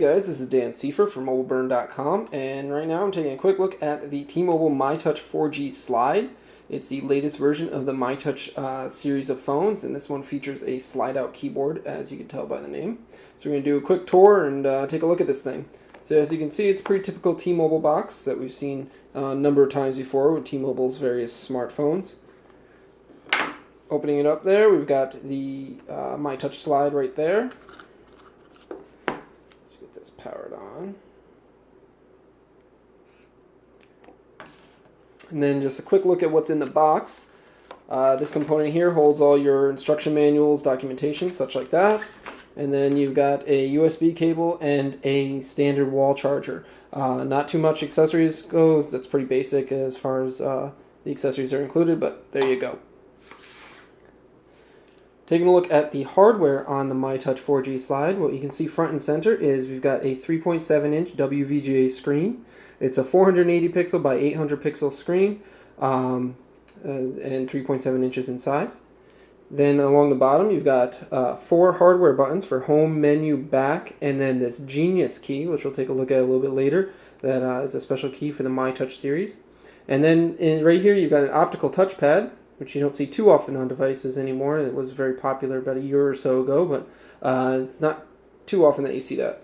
guys, this is Dan Seifer from mobileburn.com, and right now I'm taking a quick look at the T-Mobile myTouch 4G slide. It's the latest version of the myTouch series of phones, and this one features a slide-out keyboard, as you can tell by the name. So we're going to do a quick tour and take a look at this thing. So as you can see, it's a pretty typical T-Mobile box that we've seen a number of times before with T-Mobile's various smartphones. Opening it up there, we've got the myTouch slide right there. Let's get this powered on. And then just a quick look at what's in the box. This component here holds all your instruction manuals, documentation, such like that. And then you've got a USB cable and a standard wall charger. Not too much accessories goes. That's pretty basic as far as the accessories are included, but there you go. Taking a look at the hardware on the myTouch 4G slide, what you can see front and center is we've got a 3.7-inch WVGA screen. It's a 480 pixel by 800 pixel screen and 3.7 inches in size. Then along the bottom you've got 4 hardware buttons for home, menu, back, and then this Genius key, which we'll take a look at a little bit later. That is a special key for the myTouch series. And then right here you've got an optical touchpad, which you don't see too often on devices anymore. It was very popular about a year or so ago, but it's not too often that you see that.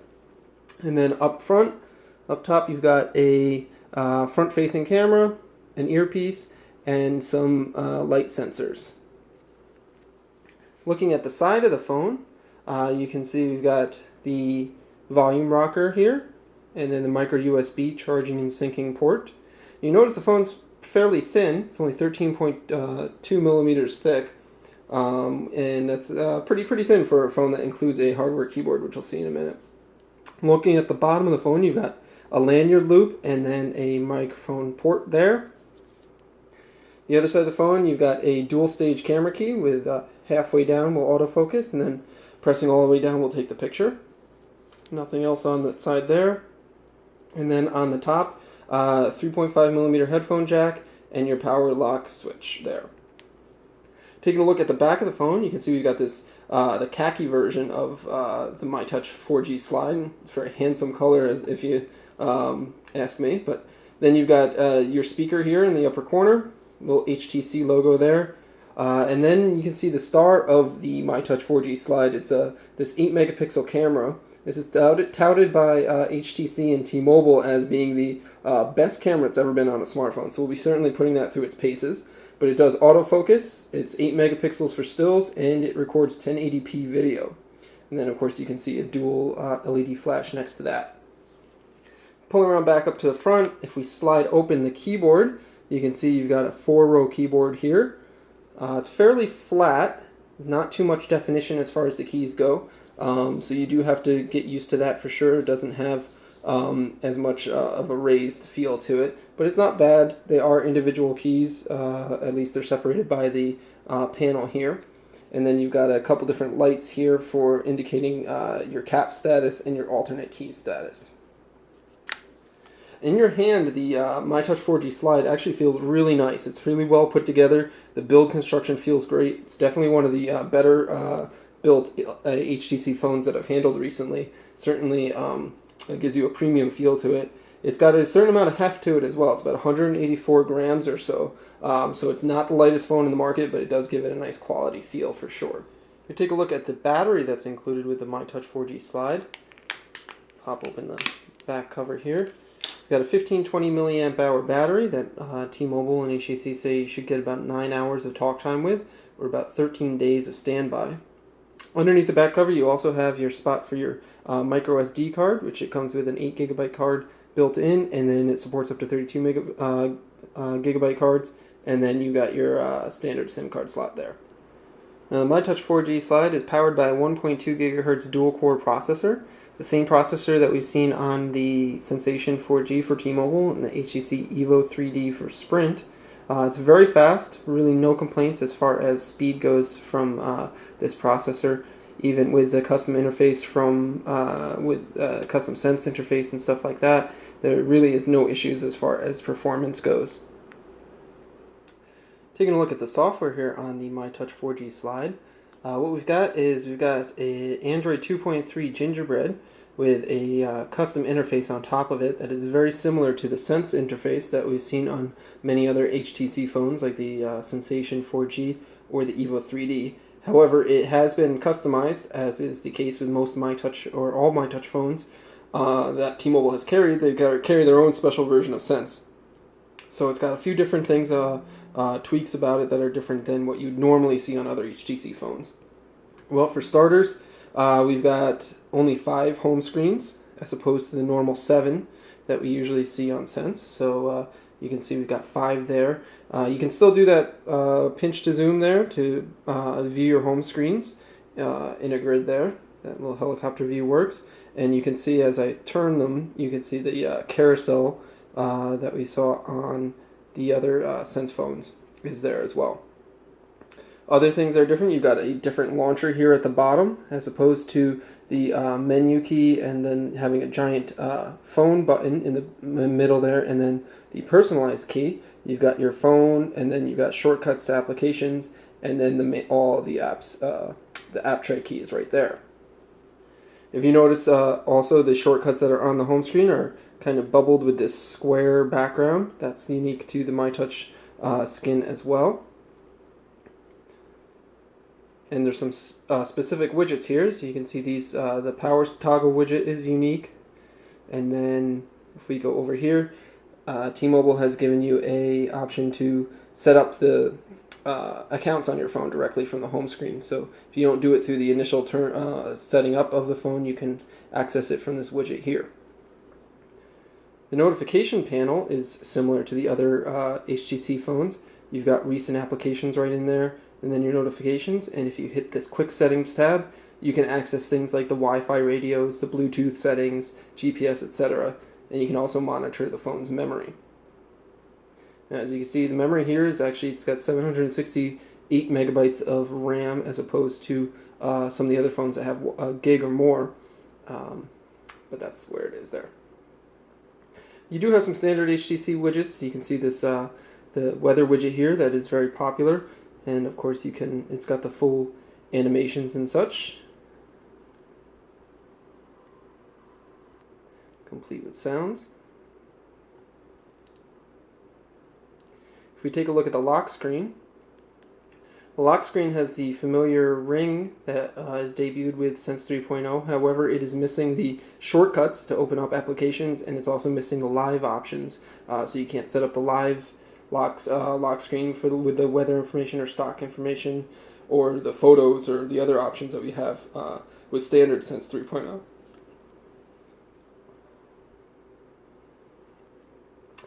And then up top, you've got a front-facing camera, an earpiece, and some light sensors. Looking at the side of the phone, you can see we've got the volume rocker here, and then the micro USB charging and syncing port. You notice the phone's fairly thin. It's only 13.2 millimeters thick, and that's pretty thin for a phone that includes a hardware keyboard, which we'll see in a minute. Looking at the bottom of the phone, you've got a lanyard loop and then a microphone port there. The other side of the phone, you've got a dual stage camera key with halfway down will autofocus, and then pressing all the way down will take the picture. Nothing else on the side there. And then on the top, 3.5 millimeter headphone jack and your power lock switch there. Taking a look at the back of the phone, you can see we've got this the khaki version of the myTouch 4G slide. It's a very handsome color, as if you ask me. But then you've got your speaker here in the upper corner, little HTC logo there. And then you can see the star of the myTouch 4G slide. It's this 8 megapixel camera. This is touted by HTC and T-Mobile as being the best camera that's ever been on a smartphone. So we'll be certainly putting that through its paces. But it does autofocus, it's 8 megapixels for stills, and it records 1080p video. And then of course you can see a dual LED flash next to that. Pulling around back up to the front, if we slide open the keyboard, you can see you've got a 4-row keyboard here. It's fairly flat, not too much definition as far as the keys go. So you do have to get used to that for sure. It doesn't have as much of a raised feel to it, but it's not bad. They are individual keys, at least they're separated by the panel here. And then you've got a couple different lights here for indicating your cap status and your alternate key status. In your hand, the myTouch 4G slide actually feels really nice. It's really well put together. The build construction feels great. It's definitely one of the better built HTC phones that I've handled recently. Certainly it gives you a premium feel to it. It's got a certain amount of heft to it as well. It's about 184 grams or so. So it's not the lightest phone in the market, but it does give it a nice quality feel for sure. If you take a look at the battery that's included with the myTouch 4G slide, pop open the back cover here. We've got a 1520 milliamp hour battery that T-Mobile and HTC say you should get about 9 hours of talk time with, or about 13 days of standby. Underneath the back cover, you also have your spot for your micro SD card, which it comes with an 8 gigabyte card built in, and then it supports up to 32 gigabyte cards, and then you got your standard SIM card slot there. Now, the myTouch 4G slide is powered by a 1.2 gigahertz dual-core processor. It's the same processor that we've seen on the Sensation 4G for T-Mobile and the HTC Evo 3D for Sprint. It's very fast, really no complaints as far as speed goes from this processor, even with the custom interface from custom sense interface and stuff like that. There really is no issues as far as performance goes. Taking a look at the software here on the myTouch 4G slide, what we've got is we've got a Android 2.3 Gingerbread, with a custom interface on top of it that is very similar to the Sense interface that we've seen on many other HTC phones like the Sensation 4G or the Evo 3D. However, it has been customized, as is the case with most myTouch or all myTouch phones that T-Mobile has carried. They've got to carry their own special version of Sense. So it's got a few different things, tweaks about it that are different than what you'd normally see on other HTC phones. Well, for starters, we've got only 5 home screens as opposed to the normal 7 that we usually see on Sense. So you can see we've got 5 there. You can still do that pinch to zoom there to view your home screens in a grid there. That little helicopter view works. And you can see as I turn them, you can see the carousel that we saw on the other Sense phones is there as well. Other things that are different, you've got a different launcher here at the bottom as opposed to the menu key and then having a giant phone button in the middle there, and then the personalized key. You've got your phone, and then you've got shortcuts to applications, and then all the apps, the app tray key is right there. If you notice also the shortcuts that are on the home screen are kind of bubbled with this square background. That's unique to the myTouch skin as well. And there's some specific widgets here, so you can see these. The power toggle widget is unique, and then if we go over here, T-Mobile has given you a option to set up the accounts on your phone directly from the home screen. So if you don't do it through the initial setting up of the phone, you can access it from this widget here. The notification panel is similar to the other HTC phones. You've got recent applications right in there, and then your notifications, and if you hit this quick settings tab, you can access things like the Wi-Fi radios, the Bluetooth settings, GPS, etc. And you can also monitor the phone's memory. Now, as you can see, the memory here is actually, it's got 768 megabytes of RAM as opposed to some of the other phones that have a gig or more, but that's where it is there. You do have some standard HTC widgets. You can see this the weather widget here that is very popular. And of course it's got the full animations and such. Complete with sounds. If we take a look at the lock screen, the lock screen has the familiar ring that is debuted with Sense 3.0. However, it is missing the shortcuts to open up applications, and it's also missing the live options. So you can't set up the live lock screen with the weather information or stock information or the photos or the other options that we have with standard Sense 3.0.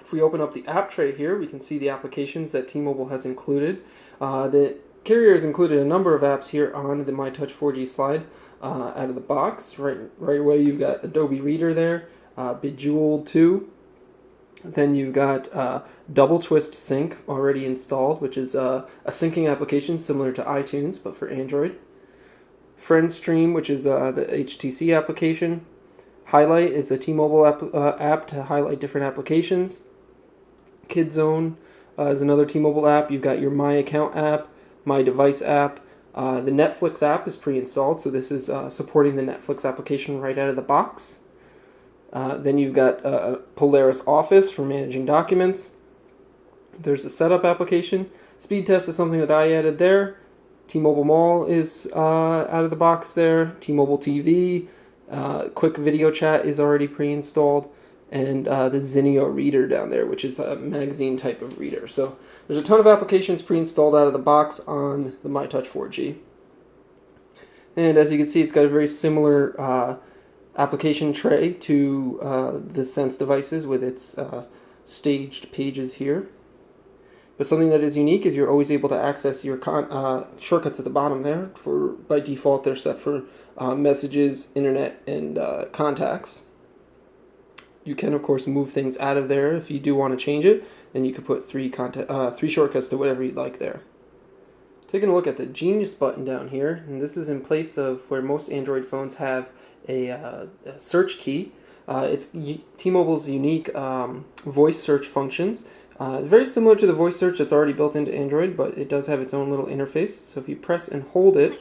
If we open up the app tray here, we can see the applications that T-Mobile has included. The carrier has included a number of apps here on the myTouch 4G slide out of the box. Right away you've got Adobe Reader there, Bejeweled 2. Then you've got Double Twist Sync already installed, which is a syncing application similar to iTunes, but for Android. FriendStream, which is the HTC application. Highlight is a T-Mobile app to highlight different applications. KidZone is another T-Mobile app. You've got your My Account app, My Device app. The Netflix app is pre-installed, so this is supporting the Netflix application right out of the box. Then you've got Polaris Office for managing documents. There's a setup application. Speed test is something that I added there. T-Mobile Mall is out of the box there. T-Mobile TV. Quick video chat is already pre-installed. And the Zinio reader down there, which is a magazine type of reader. So there's a ton of applications pre-installed out of the box on the myTouch 4G. And as you can see, it's got a very similar application tray to the Sense devices with its staged pages here. But something that is unique is you're always able to access your shortcuts at the bottom there. By default, they're set for messages, internet, and contacts. You can, of course, move things out of there if you do want to change it, and you can put three shortcuts to whatever you'd like there. Taking a look at the Genius button down here, and this is in place of where most Android phones have a search key. It's T-Mobile's unique voice search functions. Very similar to the voice search that's already built into Android, but it does have its own little interface. So if you press and hold it,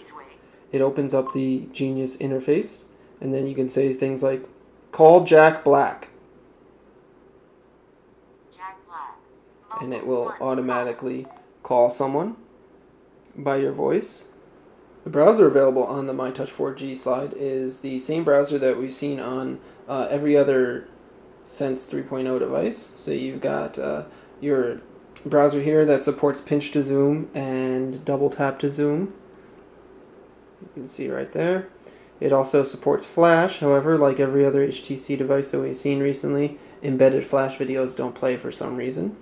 it opens up the Genius interface. And then you can say things like, call Jack Black. Jack Black. And it will automatically call someone by your voice. The browser available on the myTouch 4G slide is the same browser that we've seen on every other Sense 3.0 device. So you've got your browser here that supports pinch to zoom and double tap to zoom. You can see right there. It also supports Flash. However, like every other HTC device that we've seen recently, embedded Flash videos don't play for some reason.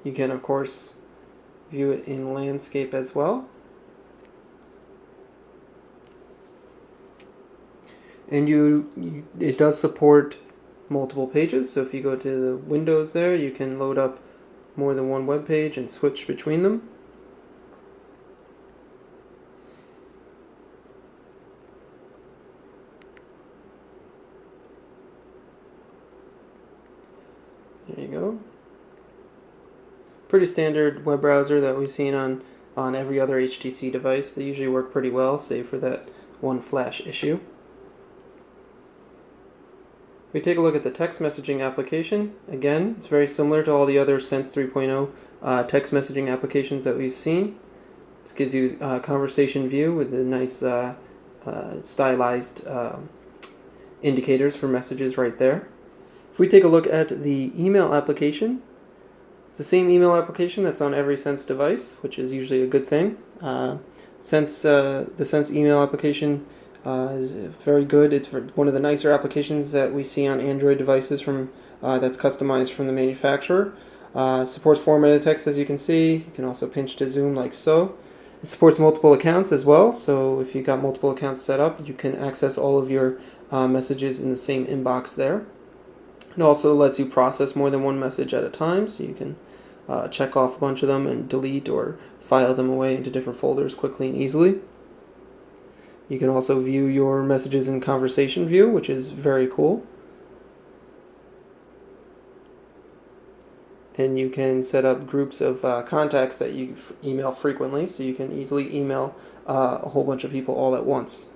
You can, of course, view it in landscape as well. And it does support multiple pages, so if you go to the windows there, you can load up more than one web page and switch between them. There you go. Pretty standard web browser that we've seen on every other HTC device. They usually work pretty well, save for that one Flash issue. We take a look at the text messaging application. Again, it's very similar to all the other Sense 3.0 text messaging applications that we've seen. This gives you a conversation view with the nice stylized indicators for messages right there. If we take a look at the email application, it's the same email application that's on every Sense device, which is usually a good thing. The Sense email application is very good. It's one of the nicer applications that we see on Android devices that's customized from the manufacturer. Supports formatted text, as you can see. You can also pinch to zoom like so. It supports multiple accounts as well, so if you've got multiple accounts set up, you can access all of your messages in the same inbox there. It also lets you process more than one message at a time, so you can check off a bunch of them and delete or file them away into different folders quickly and easily. You can also view your messages in conversation view, which is very cool. And you can set up groups of contacts that you email frequently, so you can easily email a whole bunch of people all at once.